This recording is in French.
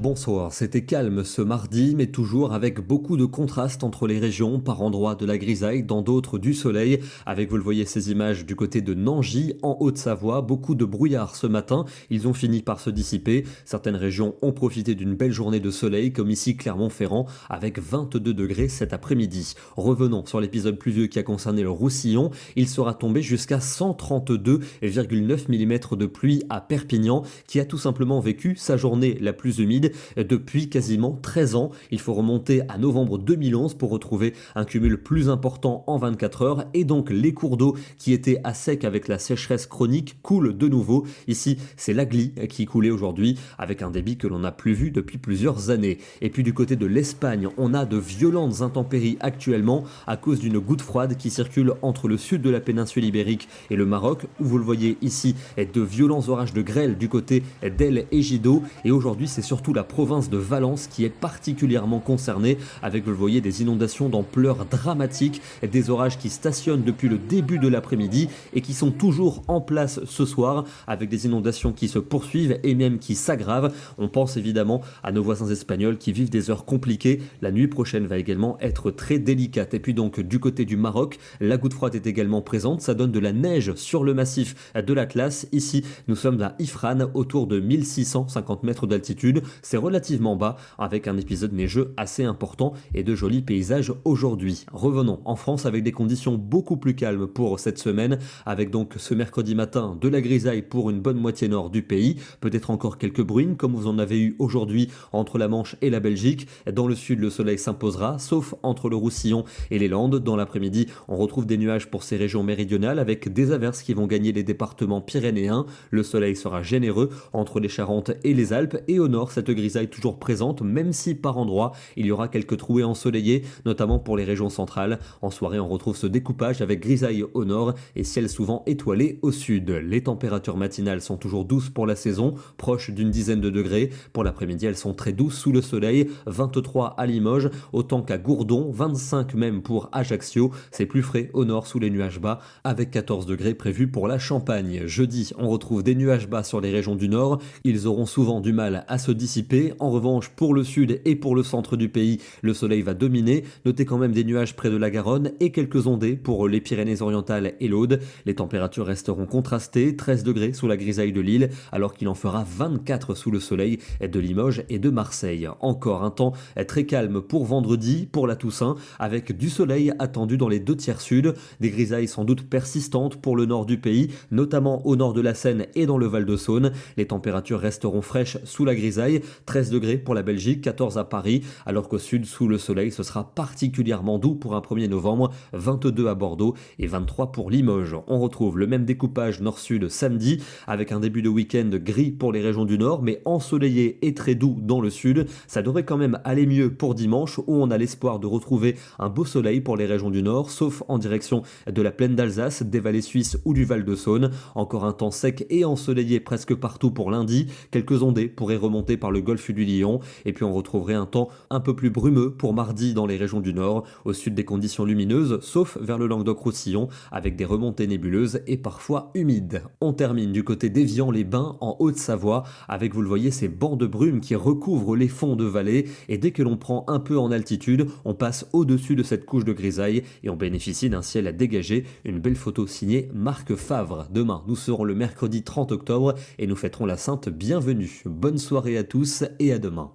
Bonsoir, c'était calme ce mardi, mais toujours avec beaucoup de contrastes entre les régions, par endroits de la grisaille, dans d'autres du soleil, avec, vous le voyez, ces images du côté de Nangy, en Haute-Savoie, beaucoup de brouillard ce matin, ils ont fini par se dissiper, certaines régions ont profité d'une belle journée de soleil, comme ici Clermont-Ferrand, avec 22 degrés cet après-midi. Revenons sur l'épisode pluvieux qui a concerné le Roussillon, il sera tombé jusqu'à 132,9 mm de pluie à Perpignan, qui a tout simplement vécu sa journée la plus humide depuis quasiment 13 ans. Il faut remonter à novembre 2011 pour retrouver un cumul plus important en 24 heures et donc les cours d'eau qui étaient à sec avec la sécheresse chronique coulent de nouveau. Ici, c'est l'Agly qui coulait aujourd'hui avec un débit que l'on n'a plus vu depuis plusieurs années. Et puis du côté de l'Espagne, on a de violentes intempéries actuellement à cause d'une goutte froide qui circule entre le sud de la péninsule ibérique et le Maroc, où vous le voyez ici, de violents orages de grêle du côté d'El Ejido. Et aujourd'hui, c'est surtout la province de Valence qui est particulièrement concernée avec, vous le voyez, des inondations d'ampleur dramatique, des orages qui stationnent depuis le début de l'après-midi et qui sont toujours en place ce soir avec des inondations qui se poursuivent et même qui s'aggravent. On pense évidemment à nos voisins espagnols qui vivent des heures compliquées. La nuit prochaine va également être très délicate. Et puis donc du côté du Maroc, la goutte froide est également présente. Ça donne de la neige sur le massif de l'Atlas. Ici, nous sommes à Ifrane, autour de 1650 mètres d'altitude. C'est relativement bas avec un épisode neigeux assez important et de jolis paysages aujourd'hui. Revenons en France avec des conditions beaucoup plus calmes pour cette semaine avec donc ce mercredi matin de la grisaille pour une bonne moitié nord du pays, peut-être encore quelques bruines comme vous en avez eu aujourd'hui entre la Manche et la Belgique. Dans le sud, le soleil s'imposera sauf entre le Roussillon et les Landes. Dans l'après-midi, on retrouve des nuages pour ces régions méridionales avec des averses qui vont gagner les départements pyrénéens. Le soleil sera généreux entre les Charentes et les Alpes et au nord, cette grisaille toujours présente, même si par endroits il y aura quelques trouées ensoleillées, notamment pour les régions centrales. En soirée, on retrouve ce découpage avec grisaille au nord et ciel souvent étoilé au sud. Les températures matinales sont toujours douces pour la saison, proches d'une dizaine de degrés. Pour l'après-midi, elles sont très douces sous le soleil, 23 à Limoges, autant qu'à Gourdon, 25 même pour Ajaccio. C'est plus frais au nord sous les nuages bas, avec 14 degrés prévus pour la Champagne. Jeudi, on retrouve des nuages bas sur les régions du nord. Ils auront souvent du mal à se dissiper. En revanche, pour le sud et pour le centre du pays, le soleil va dominer. Notez quand même des nuages près de la Garonne et quelques ondées pour les Pyrénées-Orientales et l'Aude. Les températures resteront contrastées, 13 degrés sous la grisaille de Lille, alors qu'il en fera 24 sous le soleil de Limoges et de Marseille. Encore un temps très calme pour vendredi, pour la Toussaint, avec du soleil attendu dans les deux tiers sud. Des grisailles sans doute persistantes pour le nord du pays, notamment au nord de la Seine et dans le Val-de-Saône. Les températures resteront fraîches sous la grisaille, 13 degrés pour la Belgique, 14 à Paris, alors qu'au sud, sous le soleil, ce sera particulièrement doux pour un 1er novembre, 22 à Bordeaux et 23 pour Limoges. On retrouve le même découpage nord-sud samedi, avec un début de week-end gris pour les régions du nord, mais ensoleillé et très doux dans le sud. Ça devrait quand même aller mieux pour dimanche, où on a l'espoir de retrouver un beau soleil pour les régions du nord, sauf en direction de la plaine d'Alsace, des vallées suisses ou du Val-de-Saône. Encore un temps sec et ensoleillé presque partout pour lundi. Quelques ondées pourraient remonter par le golfe du Lion. Et puis on retrouverait un temps un peu plus brumeux pour mardi dans les régions du nord. Au sud, des conditions lumineuses, sauf vers le Languedoc-Roussillon, avec des remontées nébuleuses et parfois humides. On termine du côté d'Évian-les-Bains en Haute-Savoie, avec, vous le voyez, ces bancs de brume qui recouvrent les fonds de vallée. Et dès que l'on prend un peu en altitude, on passe au-dessus de cette couche de grisaille et on bénéficie d'un ciel à dégager. Une belle photo signée Marc Favre. Demain, nous serons le mercredi 30 octobre et nous fêterons la Sainte Bienvenue. Bonne soirée à tous et à demain.